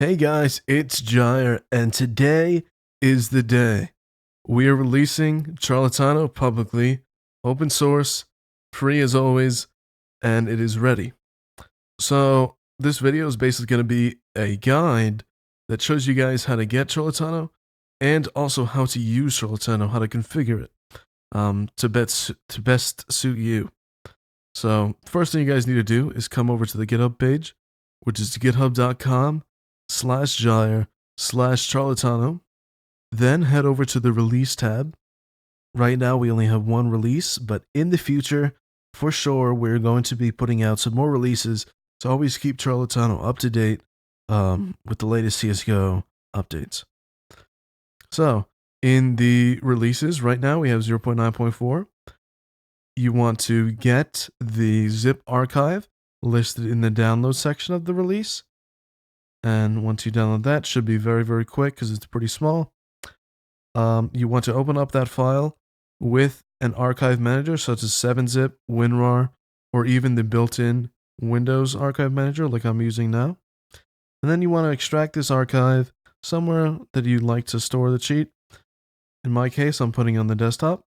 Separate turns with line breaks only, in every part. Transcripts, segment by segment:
Hey guys, it's Jire, and today is the day. We are releasing Charlatano publicly, open source, free as always, and it is ready. So, this video is basically going to be a guide that shows you guys how to get Charlatano and also how to use Charlatano, how to configure it to best suit you. So, first thing you guys need to do is come over to the GitHub page, which is github.com/Jire/Charlatano. Then head over to the release tab. Right now we only have one release, but in the future, for sure, we're going to be putting out some more releases. So always keep Charlatano up to date with the latest CSGO updates. So in the releases, right now we have 0.9.4. You want to get the zip archive listed in the download section of the release. And once you download that, should be very, very quick because it's pretty small. You want to open up that file with an archive manager such as 7-zip, WinRAR, or even the built-in Windows archive manager like I'm using now. And then you want to extract this archive somewhere that you'd like to store the cheat. In my case, I'm putting it on the desktop.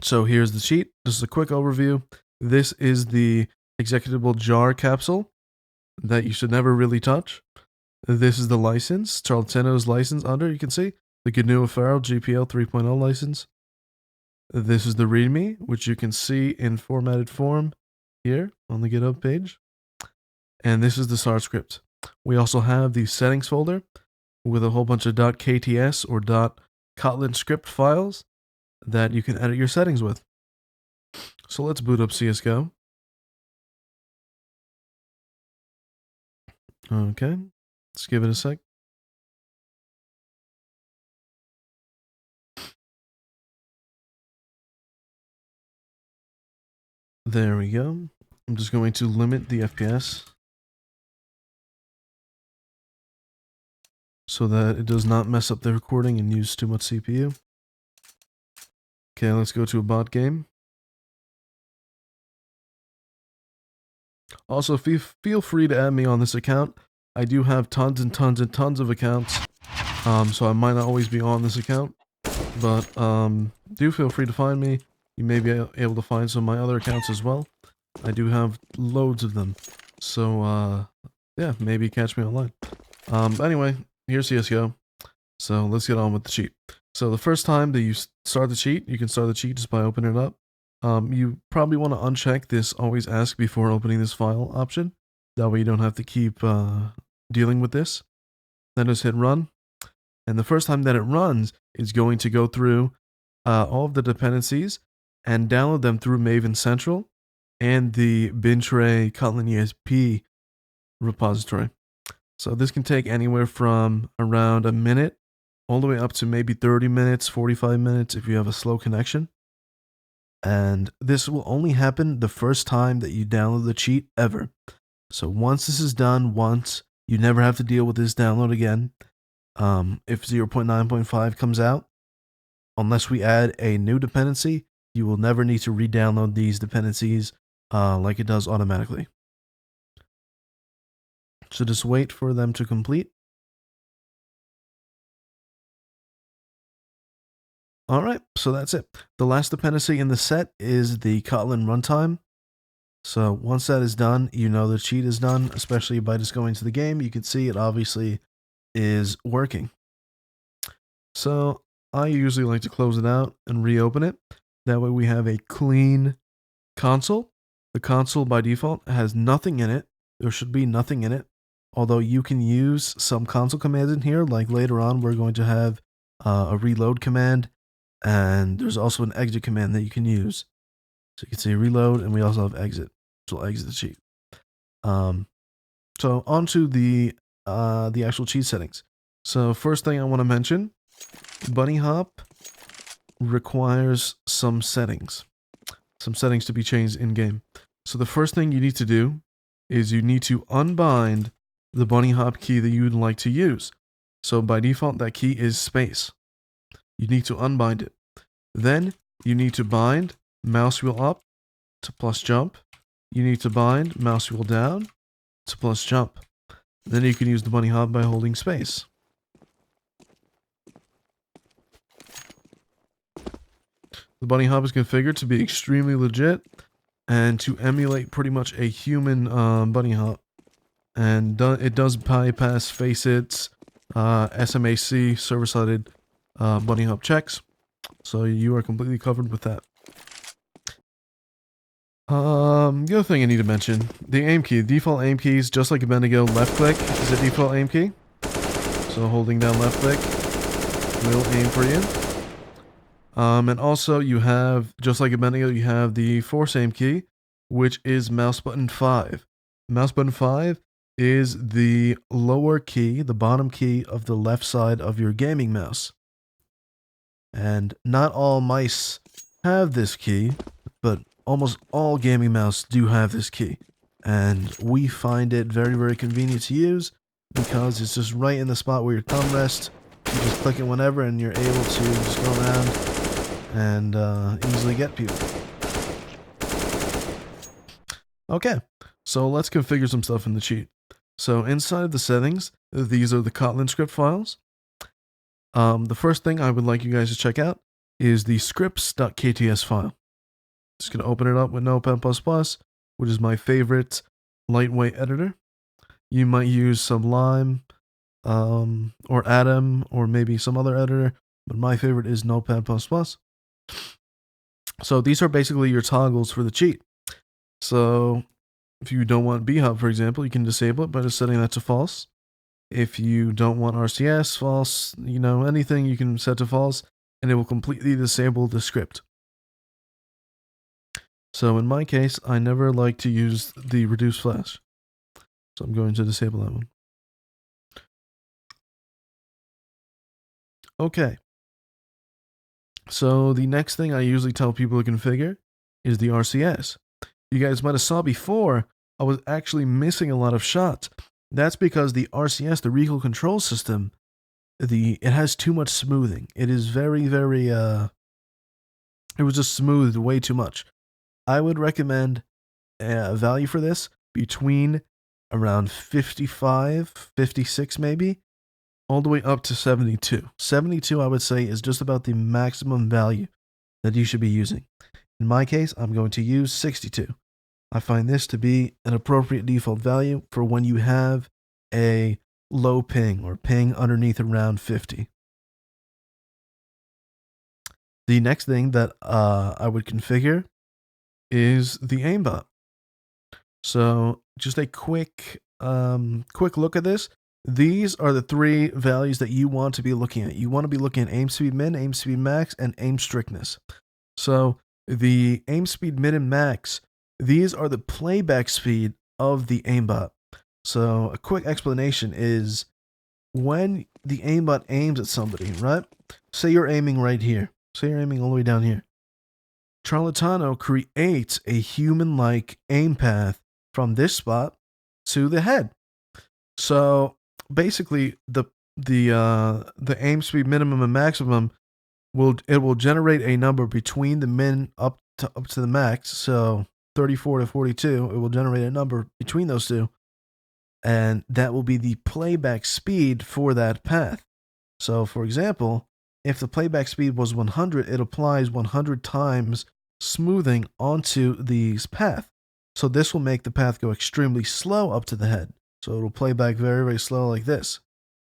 So here's the cheat. This is a quick overview. This is the executable jar capsule that you should never really touch. This is the license, Charlatano's license under, you can see, the GNU Affero GPL 3.0 license. This is the README, which you can see in formatted form here on the GitHub page. And this is the SAR script. We also have the settings folder with a whole bunch of .kts or .kotlin script files that you can edit your settings with. So let's boot up CSGO. Okay, let's give it a sec. There we go. I'm just going to limit the FPS so that it does not mess up the recording and use too much CPU. Okay, let's go to a bot game. Also, feel free to add me on this account. I do have tons and tons and tons of accounts, so I might not always be on this account, but do feel free to find me. You may be able to find some of my other accounts as well. I do have loads of them, so yeah, maybe catch me online. Anyway, here's CSGO, so let's get on with the cheat. So the first time that you start the cheat, you can start the cheat just by opening it up. You probably want to uncheck this always ask before opening this file option. That way you don't have to keep dealing with this. Then just hit run. And the first time that it runs, it's going to go through all of the dependencies and download them through Maven Central and the Bintray Kotlin ESP repository. So this can take anywhere from around a minute all the way up to maybe 30 minutes, 45 minutes if you have a slow connection. And this will only happen the first time that you download the cheat ever. So once this is done once, you never have to deal with this download again. If 0.9.5 comes out, unless we add a new dependency, you will never need to re-download these dependencies like it does automatically. So just wait for them to complete. Alright, so that's it. The last dependency in the set is the Kotlin runtime. So once that is done, you know the cheat is done, especially by just going to the game. You can see it obviously is working. So I usually like to close it out and reopen it. That way we have a clean console. The console by default has nothing in it. There should be nothing in it. Although you can use some console commands in here, like later on we're going to have a reload command. And there's also an exit command that you can use. So you can see reload, and we also have exit, which will exit the cheat. So onto the actual cheat settings. So first thing I want to mention, bunny hop requires some settings to be changed in game. So the first thing you need to do is you need to unbind the bunny hop key that you'd like to use. So by default, that key is space. You need to unbind it. Then you need to bind mouse wheel up to plus jump. You need to bind mouse wheel down to plus jump. Then you can use the bunny hop by holding space. The bunny hop is configured to be extremely legit and to emulate pretty much a human bunny hop. And it does bypass Facet's SMAC, server-sided bunny hop checks. So you are completely covered with that. The other thing I need to mention, the aim key. The default aim keys, just like Bendigo, left click is the default aim key. So holding down left click will aim for you. And also you have, just like Bendigo, you have the force aim key, which is mouse button 5. Mouse button 5 is the lower key, the bottom key of the left side of your gaming mouse. And not all mice have this key, but almost all gaming mouse do have this key. And we find it very, very convenient to use because it's just right in the spot where your thumb rests. You just click it whenever and you're able to just go around and easily get people. Okay, so let's configure some stuff in the cheat. So inside of the settings, these are the Kotlin script files. The first thing I would like you guys to check out is the scripts.kts file. Just going to open it up with Notepad++, which is my favorite lightweight editor. You might use Sublime, or Atom, or maybe some other editor, but my favorite is Notepad++. So these are basically your toggles for the cheat. So if you don't want bhop, for example, you can disable it by just setting that to false. If you don't want RCS, false, anything you can set to false, and it will completely disable the script. So in my case, I never like to use the reduce flash. So I'm going to disable that one. Okay. So the next thing I usually tell people to configure is the RCS. You guys might have saw before, I was actually missing a lot of shots. That's because the RCS, the recoil control system, it has too much smoothing. It is very, very, it was just smoothed way too much. I would recommend a value for this between around 55, 56 maybe, all the way up to 72. 72, I would say, is just about the maximum value that you should be using. In my case, I'm going to use 62. I find this to be an appropriate default value for when you have a low ping or ping underneath around 50. The next thing that I would configure is the aimbot. So just a quick look at this. These are the 3 values that you want to be looking at. You want to be looking at aim speed min, aim speed max, and aim strictness. So the aim speed min and max, these are the playback speed of the aimbot. So a quick explanation is when the aimbot aims at somebody, right? Say you're aiming right here. Say you're aiming all the way down here. Charlatano creates a human-like aim path from this spot to the head. So basically, the aim speed minimum and maximum will generate a number between the min up to the max. So 34 to 42, it will generate a number between those two, and that will be the playback speed for that path. So, for example, if the playback speed was 100, it applies 100 times smoothing onto the path. So this will make the path go extremely slow up to the head. So it will play back very, very slow like this.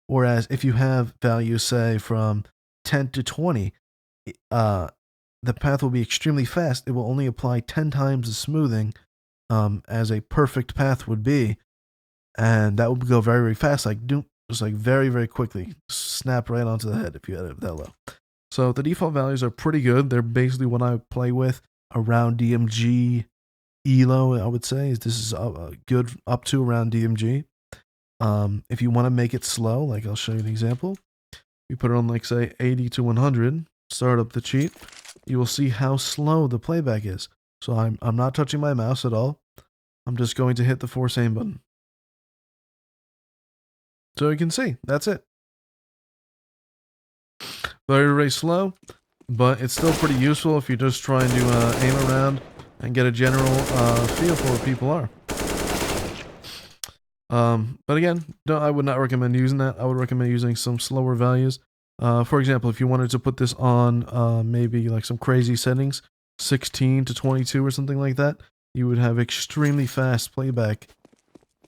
Whereas if you have values, say, from 10 to 20, the path will be extremely fast. It will only apply 10 times the smoothing as a perfect path would be. And that would go very, very fast, just like very, very quickly. Snap right onto the head if you had it that low. So the default values are pretty good. They're basically what I play with around DMG ELO, I would say. This is good up to around DMG. If you want to make it slow, like I'll show you an example. You put it on, like, say, 80 to 100, start up the cheat. You will see how slow the playback is. So I'm not touching my mouse at all. I'm just going to hit the force aim button. So you can see, that's it. Very, very slow, but it's still pretty useful if you're just trying to aim around and get a general feel for where people are. But again, no, I would not recommend using that. I would recommend using some slower values. For example, if you wanted to put this on maybe like some crazy settings, 16 to 22 or something like that, you would have extremely fast playback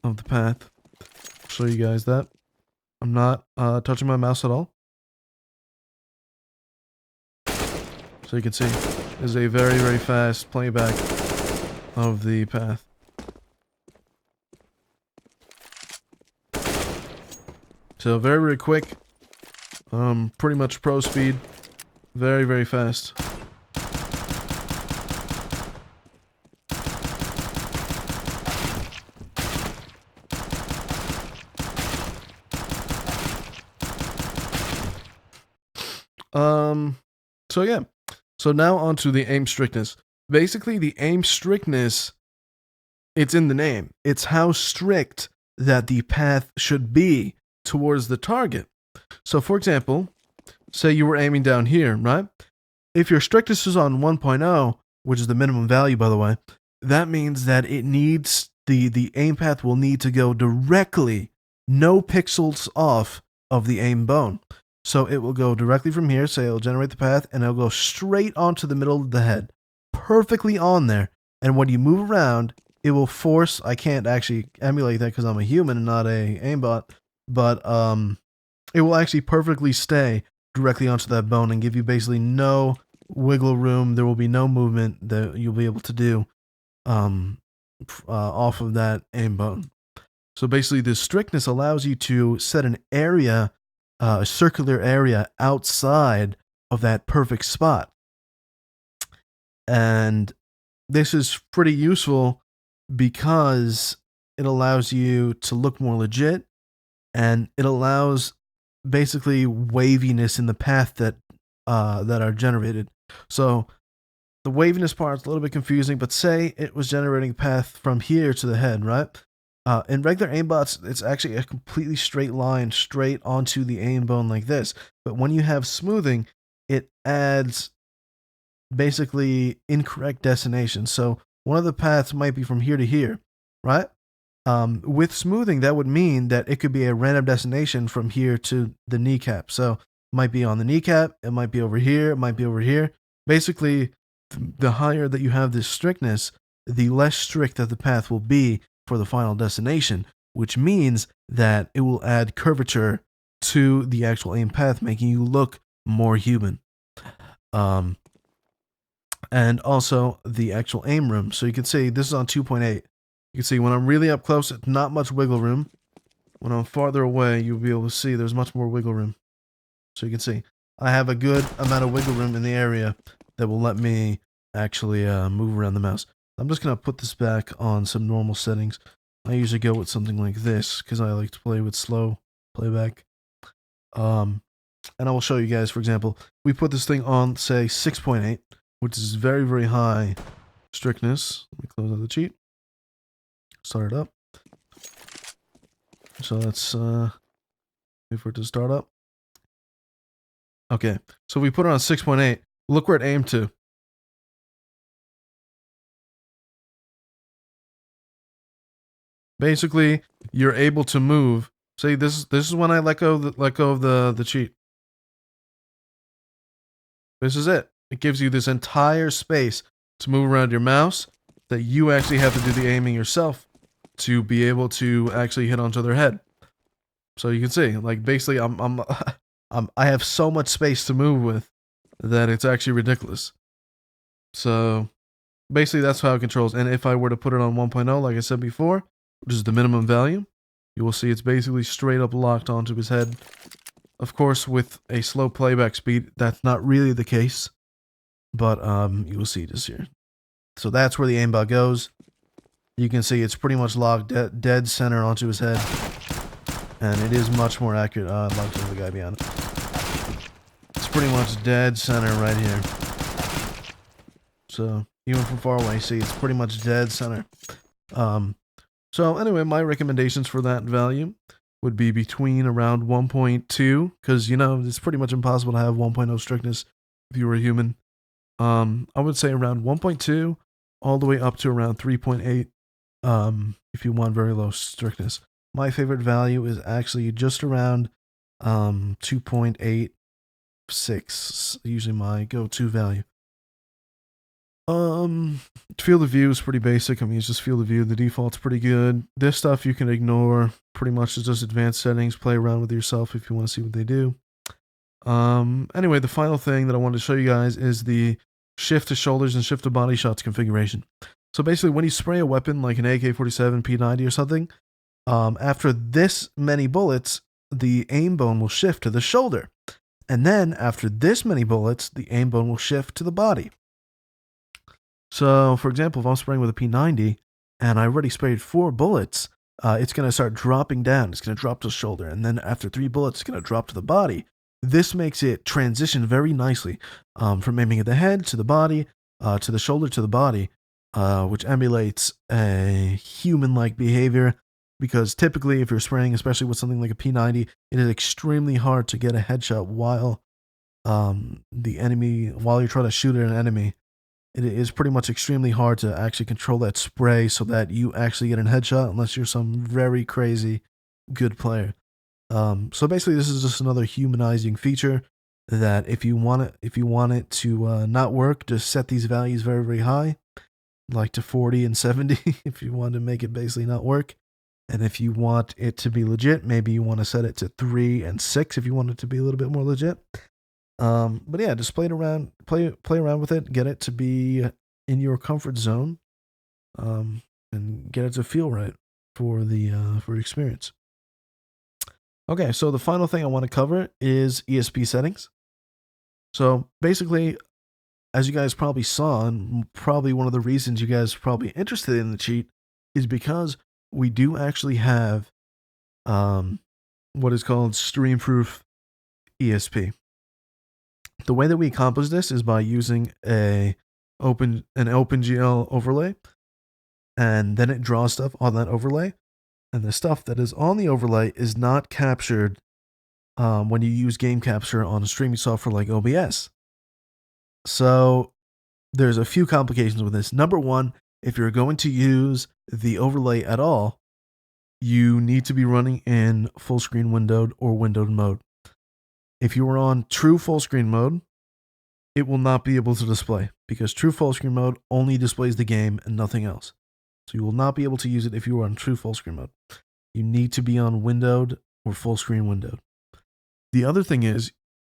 of the path. I'll show you guys that. I'm not touching my mouse at all. So you can see, there's a very, very fast playback of the path. So very, very quick. Pretty much pro speed. Very, very fast. So yeah. So now onto the aim strictness. Basically, the aim strictness, it's in the name. It's how strict that the path should be towards the target. So for example, say you were aiming down here, right? If your strictness is on 1.0, which is the minimum value, by the way, that means that it needs the aim path will need to go directly, no pixels off of the aim bone. So it will go directly from here, say it'll generate the path, and it'll go straight onto the middle of the head. Perfectly on there. And when you move around, it will force, I can't actually emulate that because I'm a human and not a aimbot, but it will actually perfectly stay directly onto that bone and give you basically no wiggle room. There will be no movement that you'll be able to do off of that aim bone. So basically, the strictness allows you to set an area, a circular area outside of that perfect spot. And this is pretty useful because it allows you to look more legit, and it allows basically waviness in the path that are generated. So the waviness part is a little bit confusing, but say it was generating a path from here to the head, right? In regular aimbots, it's actually a completely straight line straight onto the aim bone like this. But when you have smoothing, it adds basically incorrect destinations. So one of the paths might be from here to here, right? With smoothing, that would mean that it could be a random destination from here to the kneecap. So it might be on the kneecap, it might be over here, it might be over here. Basically, the higher that you have this strictness, the less strict that the path will be for the final destination, which means that it will add curvature to the actual aim path, making you look more human. And also the actual aim room. So you can see this is on 2.8. You can see when I'm really up close, it's not much wiggle room. When I'm farther away, you'll be able to see there's much more wiggle room. So you can see I have a good amount of wiggle room in the area that will let me actually move around the mouse. I'm just going to put this back on some normal settings. I usually go with something like this because I like to play with slow playback. And I will show you guys, for example, we put this thing on, say, 6.8, which is very, very high strictness. Let me close out the cheat. Start it up. So let's wait for it to start up. Okay, so we put it on 6.8. Look where it aimed to. Basically, you're able to move. See, this is when I let go of the cheat. This is it. It gives you this entire space to move around your mouse that you actually have to do the aiming yourself to be able to actually hit onto their head. So you can see, like, basically, I have so much space to move with that it's actually ridiculous. So basically, that's how it controls. And if I were to put it on 1.0, like I said before, which is the minimum value, you will see it's basically straight up locked onto his head. Of course, with a slow playback speed, that's not really the case. But you will see this here. So that's where the aimbot goes. You can see it's pretty much locked dead center onto his head. And it is much more accurate. I'd like to have the guy behind it. It's pretty much dead center right here. So even from far away, see, it's pretty much dead center. So anyway, my recommendations for that value would be between around 1.2, because, you know, it's pretty much impossible to have 1.0 strictness if you were a human. I would say around 1.2 all the way up to around 3.8 if you want very low strictness. My favorite value is actually just around 2.86, usually my go-to value. Field of view is pretty basic. I mean, it's just field of view. The default's pretty good. This stuff you can ignore. Pretty much it's just advanced settings. Play around with yourself if you want to see what they do. Anyway, the final thing that I wanted to show you guys is the shift to shoulders and shift to body shots configuration. So basically, when you spray a weapon like an AK-47, P90 or something, after this many bullets, the aim bone will shift to the shoulder. And then after this many bullets, the aim bone will shift to the body. So, for example, if I'm spraying with a P90 and I already sprayed 4 bullets, it's going to start dropping down. It's going to drop to the shoulder. And then after 3 bullets, it's going to drop to the body. This makes it transition very nicely from aiming at the head to the body, to the shoulder to the body, which emulates a human-like behavior. Because typically, if you're spraying, especially with something like a P90, it is extremely hard to get a headshot while you're trying to shoot at an enemy. It is pretty much extremely hard to actually control that spray so that you actually get a headshot unless you're some very crazy good player. So basically, this is just another humanizing feature that if you want it to not work, just set these values very, very high, like to 40 and 70 if you want to make it basically not work. And if you want it to be legit, maybe you want to set it to 3 and 6 if you want it to be a little bit more legit. But yeah, just play around with it, get it to be in your comfort zone, and get it to feel right for your experience. Okay, so the final thing I want to cover is ESP settings. So basically, as you guys probably saw, and probably one of the reasons you guys are probably interested in the cheat is because we do actually have what is called stream-proof ESP. The way that we accomplish this is by using an OpenGL overlay, and then it draws stuff on that overlay, and the stuff that is on the overlay is not captured when you use game capture on streaming software like OBS. So there's a few complications with this. Number one, if you're going to use the overlay at all, you need to be running in full screen windowed or windowed mode. If you are on true full screen mode, it will not be able to display because true full screen mode only displays the game and nothing else. So you will not be able to use it if you are on true full screen mode. You need to be on windowed or full screen windowed. The other thing is,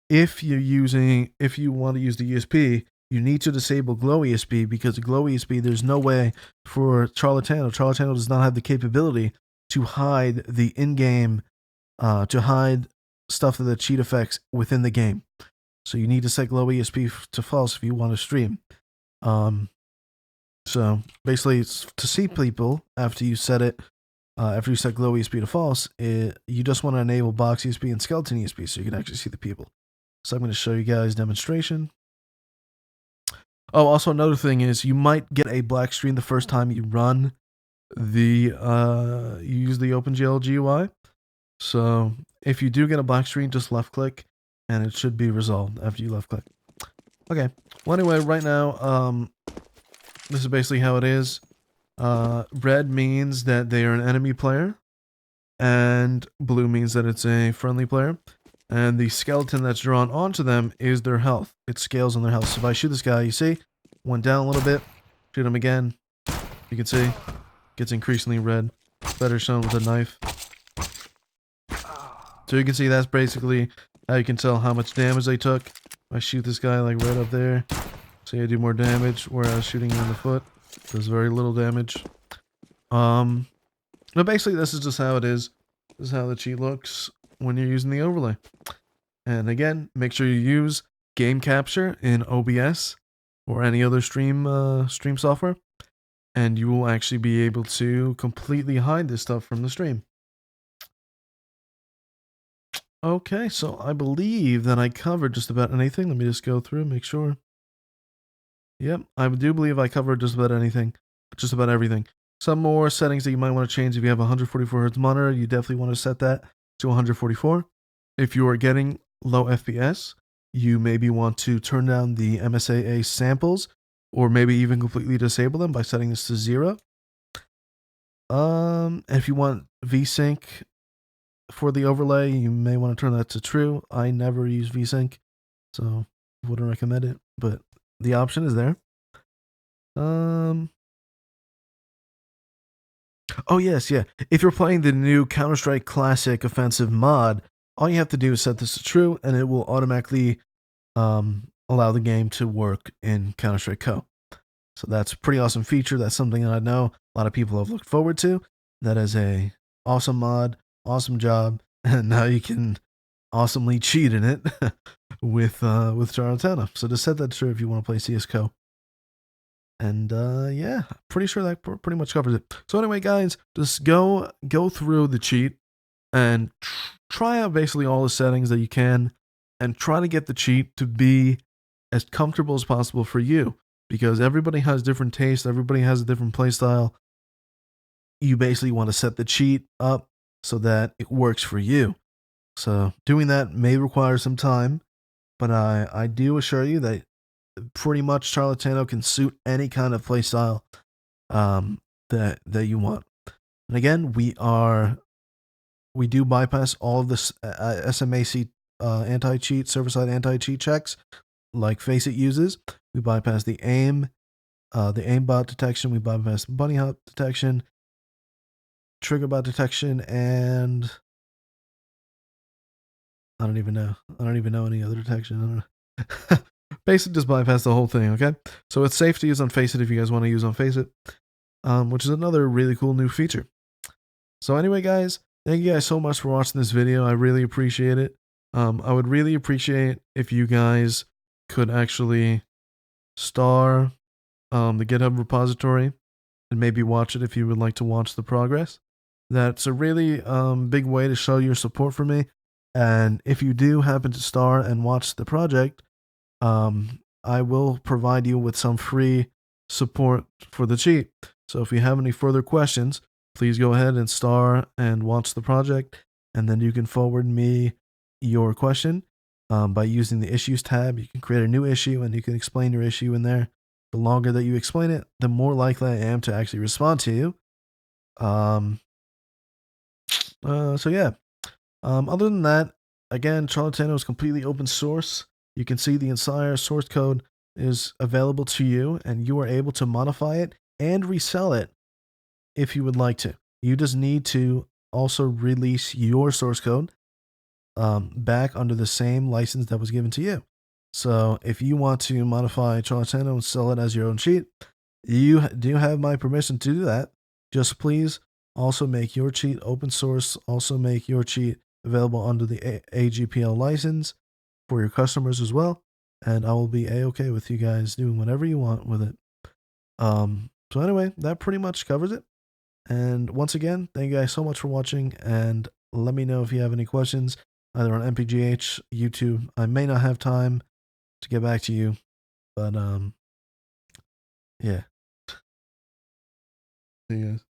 if you want to use the ESP, you need to disable Glow ESP because the Glow ESP, there's no way for Charlatano. Charlatano does not have the capability to hide the in-game, to hide stuff that the cheat affects within the game. So you need to set Glow ESP to false if you want to stream. So basically, to see people after you set it, after you set Glow ESP to false, you just want to enable Box ESP and Skeleton ESP so you can actually see the people. So I'm going to show you guys demonstration. Oh, also another thing is you might get a black screen the first time you run you use the OpenGL GUI. So if you do get a black screen, just left click and it should be resolved after you left click. Okay. Well, anyway, right now, this is basically how it is. Red means that they are an enemy player, and blue means that it's a friendly player. And the skeleton that's drawn onto them is their health. It scales on their health. So if I shoot this guy, you see, went down a little bit, shoot him again, you can see, gets increasingly red. Better shown with a knife. So you can see that's basically how you can tell how much damage they took. If I shoot this guy like right up there, see I do more damage, whereas shooting him in the foot does very little damage. But basically this is just how it is. This is how the cheat looks when you're using the overlay. And again, make sure you use game capture in OBS or any other stream software, and you will actually be able to completely hide this stuff from the stream. Okay, so I believe that I covered just about anything. Let me just go through and make sure. Yep, I do believe I covered just about anything, just about everything. Some more settings that you might want to change. If you have a 144 Hz monitor, you definitely want to set that to 144. If you are getting low FPS, you maybe want to turn down the MSAA samples, or maybe even completely disable them by setting this to 0. If you want VSync for the overlay, you may want to turn that to true. I never use VSync, so wouldn't recommend it, but the option is there. Oh yes, yeah. If you're playing the new Counter-Strike Classic Offensive mod, all you have to do is set this to true, and it will automatically allow the game to work in Counter-Strike Co. So that's a pretty awesome feature. That's something that I know a lot of people have looked forward to. That is a awesome mod, awesome job, and now you can awesomely cheat in it with Charlatano. So just set that to true if you want to play CS:GO. And yeah, pretty sure that pretty much covers it. So anyway, guys, just go through the cheat and try out basically all the settings that you can, and try to get the cheat to be as comfortable as possible for you, because everybody has different tastes, everybody has a different playstyle. You basically want to set the cheat up so that it works for you. So doing that may require some time, but I do assure you that pretty much Charlatano can suit any kind of playstyle that you want. And again, we do bypass all of this SMAC anti-cheat, server-side anti-cheat checks like Faceit uses. We bypass the aim bot detection. We bypass bunny hop detection, trigger bot detection, and I don't even know any other detection. I don't know. Basically, just bypass the whole thing. Okay, so it's safe to use on Faceit if you guys want to use on Faceit, which is another really cool new feature. So anyway, guys, thank you guys so much for watching this video. I really appreciate it. I would really appreciate if you guys could actually star the GitHub repository and maybe watch it if you would like to watch the progress. That's a really big way to show your support for me. And if you do happen to star and watch the project, I will provide you with some free support for the cheat. So if you have any further questions, please go ahead and star and watch the project, and then you can forward me your question by using the issues tab. You can create a new issue and you can explain your issue in there. The longer that you explain it, the more likely I am to actually respond to you. So yeah. Other than that, again, Charlatano is completely open source. You can see the entire source code is available to you, and you are able to modify it and resell it if you would like to. You just need to also release your source code back under the same license that was given to you. So if you want to modify Charlatano and sell it as your own cheat, you do have my permission to do that. Just please also make your cheat open source. Also make your cheat available under the AGPL license for your customers as well. And I will be a-okay with you guys doing whatever you want with it. So anyway, that pretty much covers it. And once again, thank you guys so much for watching, and let me know if you have any questions, either on MPGH, YouTube. I may not have time to get back to you, but yeah. See you guys.